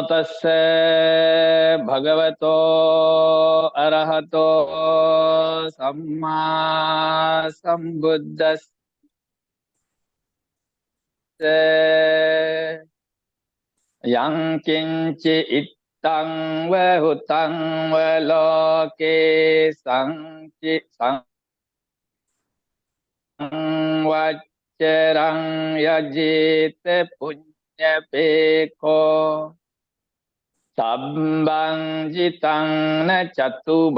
तस्य भगवतो अरहतो सम्मा सम्बुद्धस्य यं किंचि इत्थं व हुतं व लोके संचि संवत्सरं यजेत पुण्यपेको सब्बं जितं न चतुभागमेति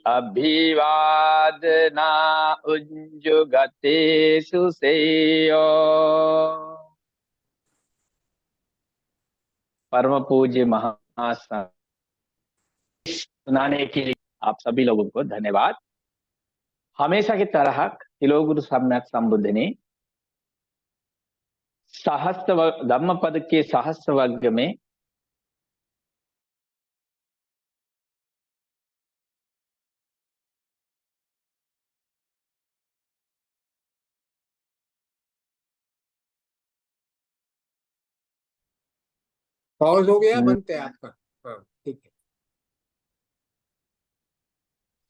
अभिवादना उज्जुगते सुसेयो। परम पूज्य महासंत सुनाने के लिए आप सभी लोगों को धन्यवाद। हमेशा की तरह तिलोगुरु सम्यक संबुद्ध ने सहस्त्र धम्म पद के सहस्त्र वर्ग में पॉज हो गया बनते आपका। हाँ ठीक है,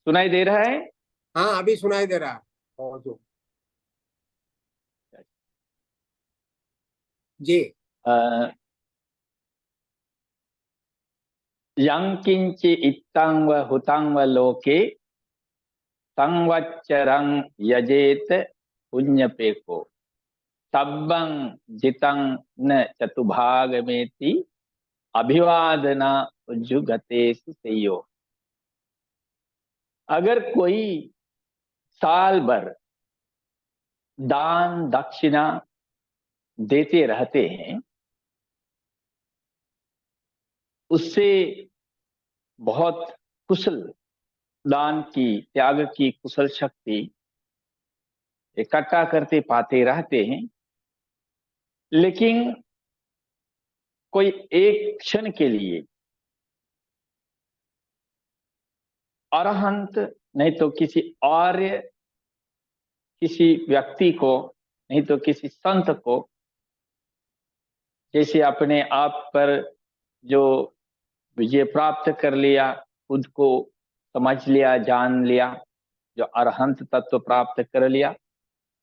सुनाई दे रहा है? हाँ अभी सुनाई दे रहा है। पॉज हो जी। यं किंचि इत्थं व हुतं व लोके संवत्सरं यजेत पुण्यपेको सब्बं जितं न चतुभागमेति अभिवादना उज्जुगते सुसेयो। अगर कोई साल भर दान दक्षिणा देते रहते हैं, उससे बहुत कुशल दान की त्याग की कुशल शक्ति इकट्ठा करते पाते रहते हैं, लेकिन कोई एक क्षण के लिए अरहंत नहीं तो किसी आर्य किसी व्यक्ति को नहीं तो किसी संत को जैसे अपने आप पर जो विजय प्राप्त कर लिया, खुद को समझ लिया, जान लिया, जो अरहंत तत्व प्राप्त कर लिया,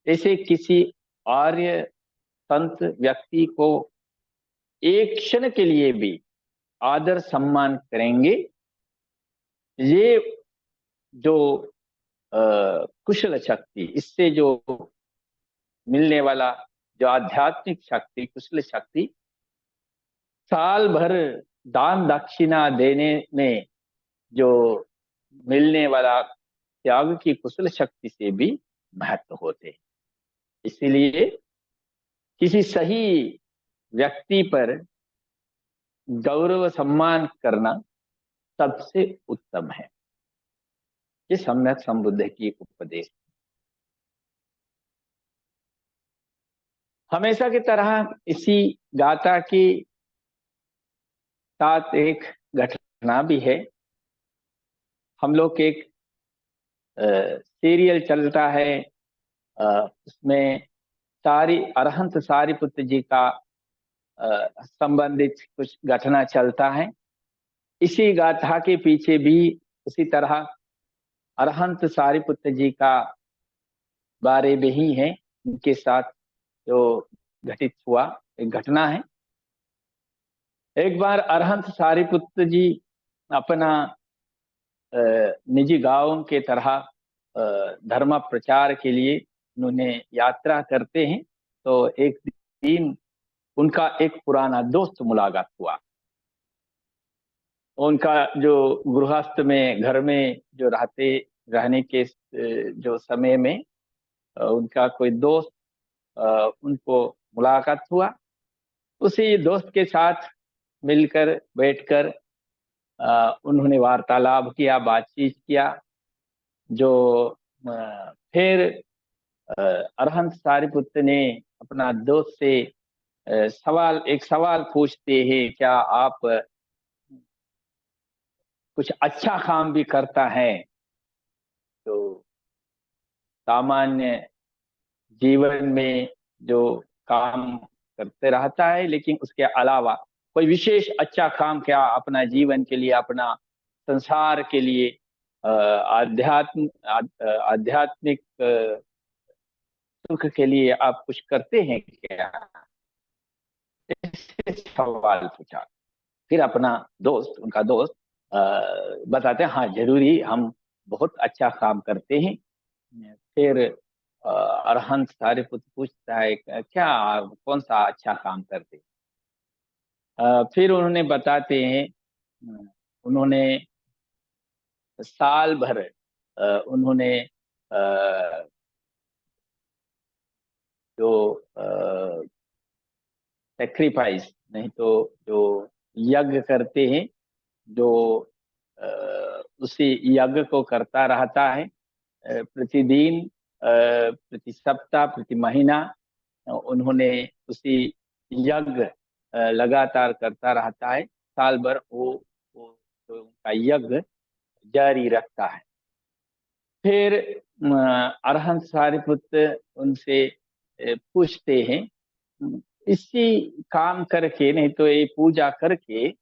ऐसे किसी आर्य संत व्यक्ति को एक क्षण के लिए भी आदर सम्मान करेंगे, ये जो कुशल शक्ति, इससे जो मिलने वाला जो आध्यात्मिक शक्ति, कुशल शक्ति, साल भर दान दक्षिणा देने में जो मिलने वाला त्याग की कुशल शक्ति से भी महत्व होते हैं। इसीलिए किसी सही व्यक्ति पर गौरव सम्मान करना सबसे उत्तम है। ये सम्यक संबुद्ध की उपदेश। हमेशा की तरह इसी गाथा की साथ एक घटना भी है। हम लोग एक सीरियल चलता है, उसमें अरहंत सारिपुत्र जी का संबंधित कुछ घटना चलता है। इसी गाथा के पीछे भी उसी तरह अरहंत सारिपुत्र जी का बारे में ही है, उनके साथ जो घटित हुआ एक घटना है। एक बार अरहंत सारिपुत्र जी अपना निजी गांव के तरह धर्म प्रचार के लिए उन्होंने यात्रा करते हैं। तो एक दिन उनका एक पुराना दोस्त मुलाकात हुआ। उनका जो गृहस्थ में घर में जो रहने के जो समय में उनका कोई दोस्त उनको मुलाकात हुआ। उसी दोस्त के साथ मिलकर बैठकर उन्होंने वार्तालाप किया, बातचीत किया। जो फिर अरहंत सारिपुत्र ने अपना दोस्त से एक सवाल पूछते हैं, क्या आप कुछ अच्छा काम भी करता है? तो सामान्य जीवन में जो काम करते रहता है, लेकिन उसके अलावा कोई विशेष अच्छा काम क्या अपना जीवन के लिए, अपना संसार के लिए, आध्यात्मिक सुख के लिए आप कुछ करते हैं क्या? ऐसे सवाल पूछा। फिर अपना दोस्त, उनका दोस्त बताते हैं, हाँ जरूरी, हम बहुत अच्छा काम करते हैं। फिर अरहंत सारिपुत्र पूछता है, क्या, कौन सा अच्छा काम करते हैं? फिर उन्होंने बताते हैं, उन्होंने साल भर उन्होंने जो सेक्रीफाइस, नहीं तो जो यज्ञ करते हैं, जो उसी यज्ञ को करता रहता है, प्रतिदिन, प्रति सप्ताह, प्रति महीना उन्होंने उसी यज्ञ लगातार करता रहता है। साल भर वो तो उनका यज्ञ जारी रखता है। फिर अरहंत सारिपुत्र उनसे पूछते हैं, इसी काम करके, नहीं तो ये पूजा करके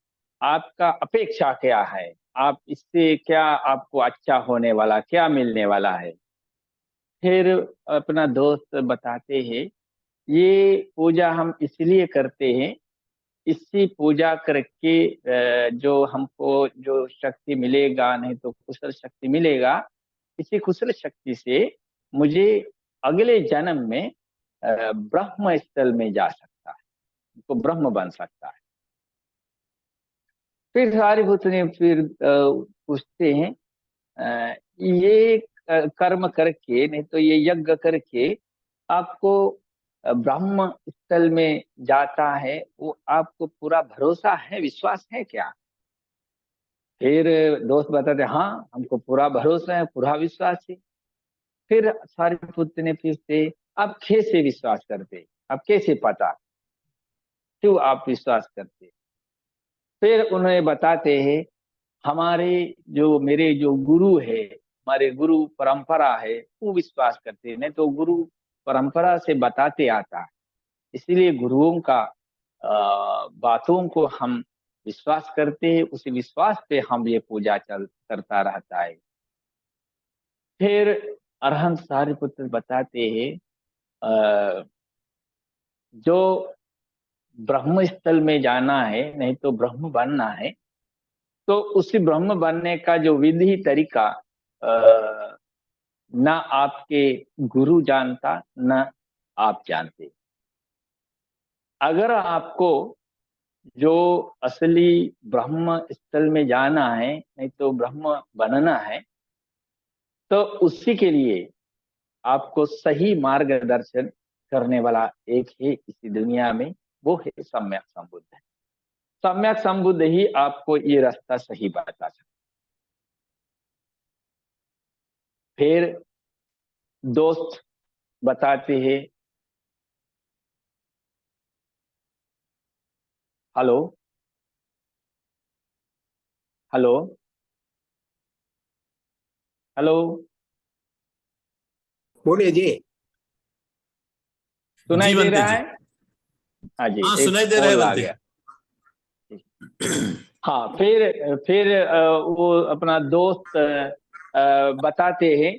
आपका अपेक्षा क्या है? आप इससे क्या, आपको अच्छा होने वाला, क्या मिलने वाला है? फिर अपना दोस्त बताते हैं, ये पूजा हम इसलिए करते हैं, इसी पूजा करके जो हमको जो शक्ति मिलेगा, नहीं तो कुशल शक्ति मिलेगा, इसी कुशल शक्ति से मुझे अगले जन्म में ब्रह्म स्थल में जा सकता है, तो ब्रह्म बन सकता है। फिर सारिपुत्र ने फिर पूछते हैं, ये कर्म करके, नहीं तो ये यज्ञ करके आपको ब्रह्म स्थल में जाता है, वो आपको पूरा भरोसा है, विश्वास है क्या? फिर दोस्त बताते, हाँ हमको पूरा भरोसा है, पूरा विश्वास है। फिर सारिपुत्र ने फिर से, आप कैसे विश्वास करते, आप कैसे पता, क्यों आप विश्वास करते? फिर उन्हें बताते हैं, हमारे जो, मेरे जो गुरु है, हमारे गुरु परंपरा है, वो विश्वास करते हैं, नहीं तो गुरु परंपरा से बताते आता है, इसीलिए गुरुओं का बातों को हम विश्वास करते हैं, उसी विश्वास पे हम ये पूजा चल करता रहता है। फिर अरहंत सारिपुत्र बताते हैं, जो ब्रह्म स्थल में जाना है, नहीं तो ब्रह्म बनना है, तो उसी ब्रह्म बनने का जो विधि तरीका ना आपके गुरु जानता, ना आप जानते। अगर आपको जो असली ब्रह्म स्थल में जाना है, नहीं तो ब्रह्म बनना है, तो उसी के लिए आपको सही मार्गदर्शन करने वाला एक ही इसी दुनिया में, वो है सम्यक संबुद्ध। सम्यक संबुद्ध ही आपको ये रास्ता सही बता सकता। फिर दोस्त बताते हैं, हेलो, हेलो, हेलो, बोलिए जी। सुनाई जी दे बनते रहा जी। है? हाँ जी, हाँ एक सुनाई दे रहा है कॉल आ बनते। गया। हाँ, फिर वो अपना दोस्त बताते हैं,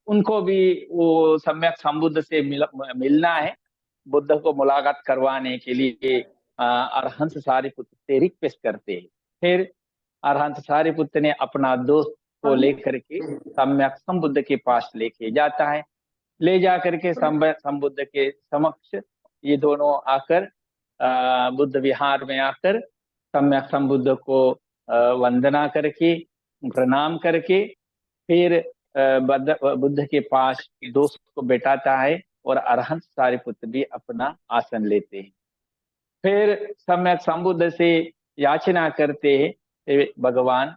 उनको भी वो सम्यक संबुद्ध से मिलना है, बुद्ध को मुलाकात करवाने के लिए अरहंत सारिपुत्र से रिक्वेस्ट करते हैं। फिर अरहंत सारिपुत्र ने अपना दोस्त को लेकर के सम्यक संबुद्ध के पास लेके जाता है। ले जा करके सम्यक संबुद्ध के समक्ष ये दोनों आकर, बुद्ध विहार में आकर सम्यक संबुद्ध को वंदना करके, प्रणाम करके, फिर बुद्ध के पास दोस्त को बैठाता है, और अरहंत सारिपुत्र भी अपना आसन लेते हैं। फिर सम्यक संबुद्ध से याचना करते हैं, भगवान,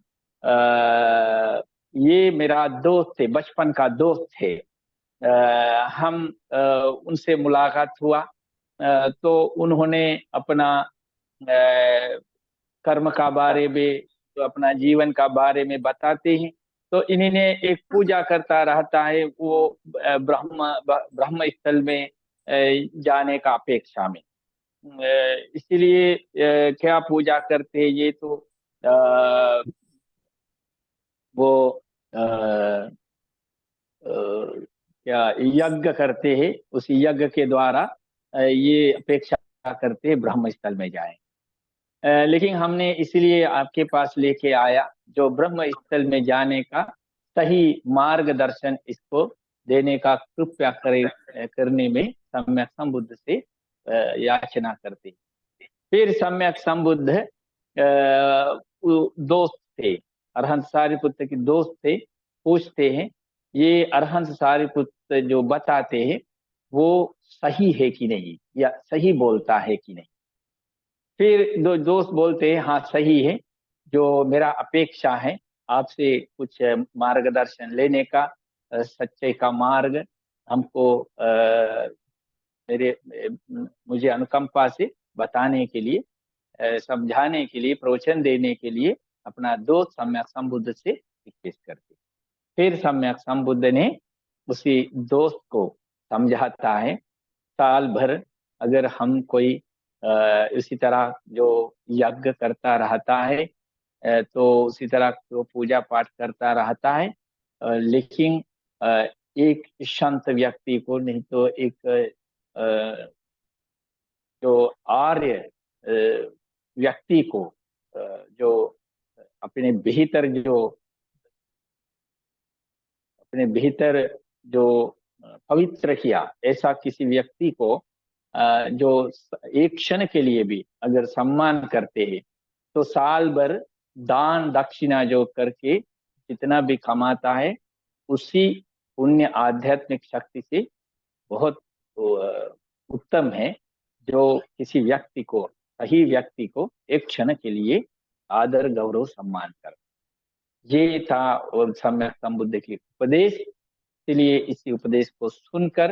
ये मेरा दोस्त है, बचपन का दोस्त है, हम उनसे मुलाकात हुआ, तो उन्होंने अपना कर्म का बारे में, तो अपना जीवन का बारे में बताते हैं। तो इन्हें एक पूजा करता रहता है, वो ब्रह्म स्थल में जाने का अपेक्षा में। इसीलिए क्या पूजा करते हैं, ये तो वो अ, क्या यज्ञ करते हैं, उस यज्ञ के द्वारा ये अपेक्षा करते हैं ब्रह्म स्थल में जाएं। लेकिन हमने इसलिए आपके पास लेके आया जो ब्रह्म स्थल में जाने का सही मार्गदर्शन इसको देने का कृपया करने में सम्यक संबुद्ध से याचना करते हैं। फिर सम्यक संबुद्ध दोस्त थे, अरहंत सारिपुत्र के दोस्त थे, पूछते हैं ये अरहंत सारिपुत्र जो बताते हैं वो सही है कि नहीं, या सही बोलता है कि नहीं। फिर दो दोस्त बोलते हैं हाँ सही है, जो मेरा अपेक्षा है आपसे कुछ मार्गदर्शन लेने का, सच्चे का मार्ग हमको मेरे मुझे अनुकंपा से बताने के लिए, समझाने के लिए, प्रवचन देने के लिए अपना दोस्त सम्यक संबुद्ध से रिक्वेस्ट करते। फिर सम्यक संबुद्ध ने उसी दोस्त को समझाता है, साल भर अगर हम कोई इसी तरह जो यज्ञ करता रहता है, तो उसी तरह वो पूजा पाठ करता रहता है, लेकिन एक संत व्यक्ति को, नहीं तो एक जो आर्य व्यक्ति को, जो अपने भीतर जो अपने भीतर जो पवित्र किया, ऐसा किसी व्यक्ति को जो एक क्षण के लिए भी अगर सम्मान करते हैं, तो साल भर दान दक्षिणा जो करके जितना भी कमाता है, उसी पुण्य आध्यात्मिक शक्ति से बहुत उत्तम है जो किसी व्यक्ति को, सही व्यक्ति को एक क्षण के लिए आदर गौरव सम्मान कर। ये था और सम्यक संबुद्ध की उपदेश। इसलिए इसी उपदेश को सुनकर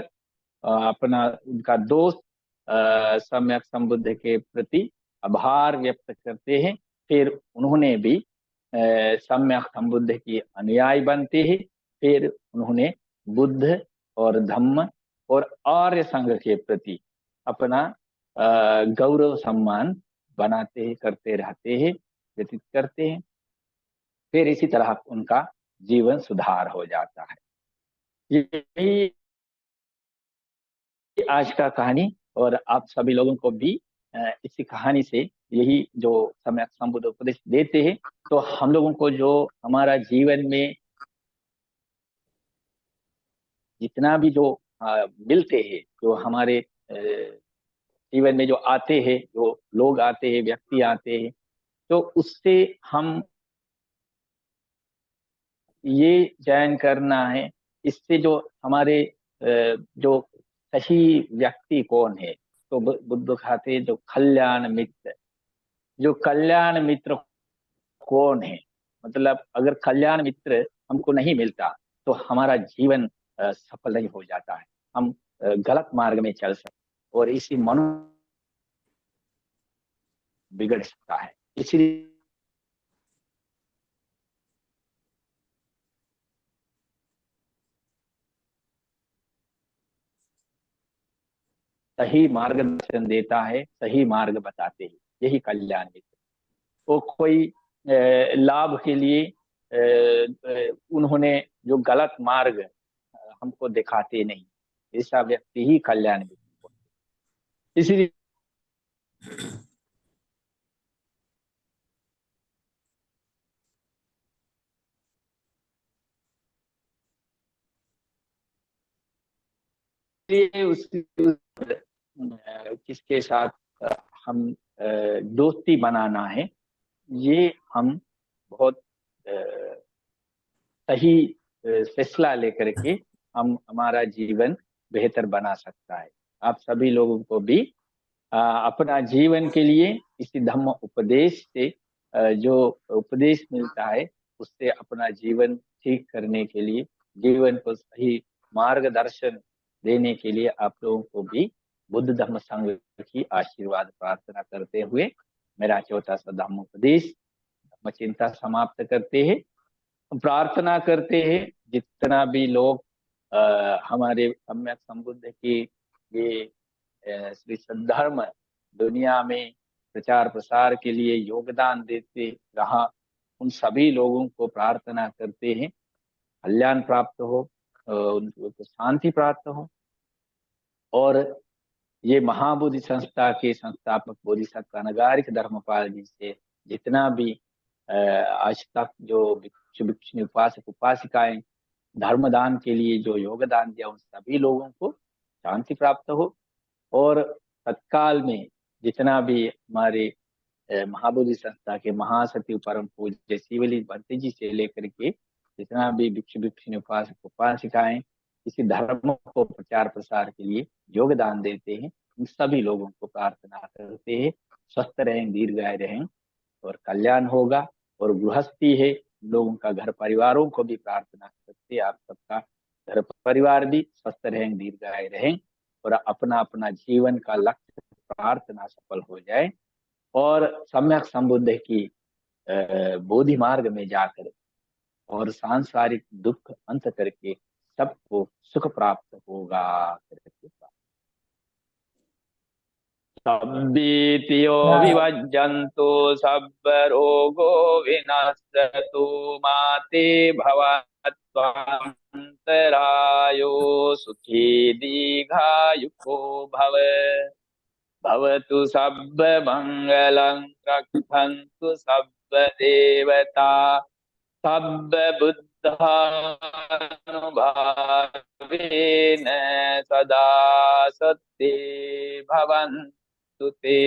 अपना उनका दोस्त सम्यक संबुद्ध के प्रति आभार व्यक्त करते हैं। फिर उन्होंने भी सम्यक संबुद्ध की अनुयायी बनते हैं। फिर उन्होंने बुद्ध और धम्म और आर्य संघ के प्रति अपना गौरव सम्मान बनाते हैं, करते रहते हैं, व्यतीत करते हैं। फिर इसी तरह उनका जीवन सुधार हो जाता है। यही आज का कहानी, और आप सभी लोगों को भी इसी कहानी से यही जो सम्यक संबुद्ध उपदेश देते हैं, तो हम लोगों को जो हमारा जीवन में जितना भी जो मिलते हैं, जो हमारे जीवन में जो आते हैं, जो लोग आते हैं, व्यक्ति आते हैं, तो उससे हम ये चयन करना है, इससे जो हमारे जो सही व्यक्ति कौन है, तो बुद्ध कहते हैं जो कल्याण मित्र, जो कल्याण मित्र कौन है। मतलब अगर कल्याण मित्र हमको नहीं मिलता तो हमारा जीवन सफल नहीं हो जाता है, हम गलत मार्ग में चल सकते और इसी मनु बिगड़ सकता है। इसलिए सही मार्गदर्शन देता है, सही मार्ग बताते हैं, यही कल्याण मित्र। वो कोई लाभ के लिए उन्होंने जो गलत मार्ग हमको दिखाते नहीं, ऐसा व्यक्ति ही कल्याण मित्र। इसलिए किसके साथ हम दोस्ती बनाना है, ये हम बहुत सही फैसला लेकर के हम हमारा जीवन बेहतर बना सकता है। आप सभी लोगों को भी अपना जीवन के लिए इसी धम्म उपदेश से जो उपदेश मिलता है, उससे अपना जीवन ठीक करने के लिए, जीवन को सही मार्गदर्शन देने के लिए आप लोगों को भी बुद्ध धम्म संघ की आशीर्वाद प्रार्थना करते हुए मेरा छोटा सा धम्म उपदेश, धम्म चिंता समाप्त करते हैं। प्रार्थना करते हैं जितना भी लोग हमारे सम्यक संबुद्ध की ये श्री सद्धर्म दुनिया में प्रचार प्रसार के लिए योगदान देते रहा, उन सभी लोगों को प्रार्थना करते हैं कल्याण प्राप्त हो, उनको शांति प्राप्त हो। और ये महाबोधि संस्था के संस्थापक बोधिसत्व अनगारिक धर्मपाल जी से जितना भी आज तक जो भिक्षु भिक्षुणी उपासक उपासिकाएं धर्मदान के लिए जो योगदान दिया, उन सभी लोगों को शांति प्राप्त हो। और तत्काल में जितना भी हमारे महाबोधि संस्था के महासचिव परम पूज्य शिवलिंग भंते जी से लेकर के जितना भी भिक्षु भिक्षुणी उपासक उपासिकाएं किसी धर्म को प्रचार प्रसार के लिए योगदान देते हैं, उन सभी लोगों को प्रार्थना करते हैं स्वस्थ रहें, दीर्घायु रहें और कल्याण होगा। और गृहस्थी है, लोगों का घर परिवारों को भी प्रार्थना करते हैं आप सबका घर परिवार भी स्वस्थ रहें, दीर्घायु रहें और अपना अपना जीवन का लक्ष्य प्रार्थना सफल हो जाए और सम्यक संबुद्ध की बोधि मार्ग में जाकर और सांसारिक दुख अंत करके सबको सुख प्राप्त होगा करके। सब्बीतियो विभज्जन्तु सब रोगो विनश्यतु माते भवत्वान्तरायो सुखी दीर्घायुको भव। भवतु सब मंगलं रक्षन्तु सब देवता सब बुद्धानुभावेन सदा सत्ते भवन्तु ते।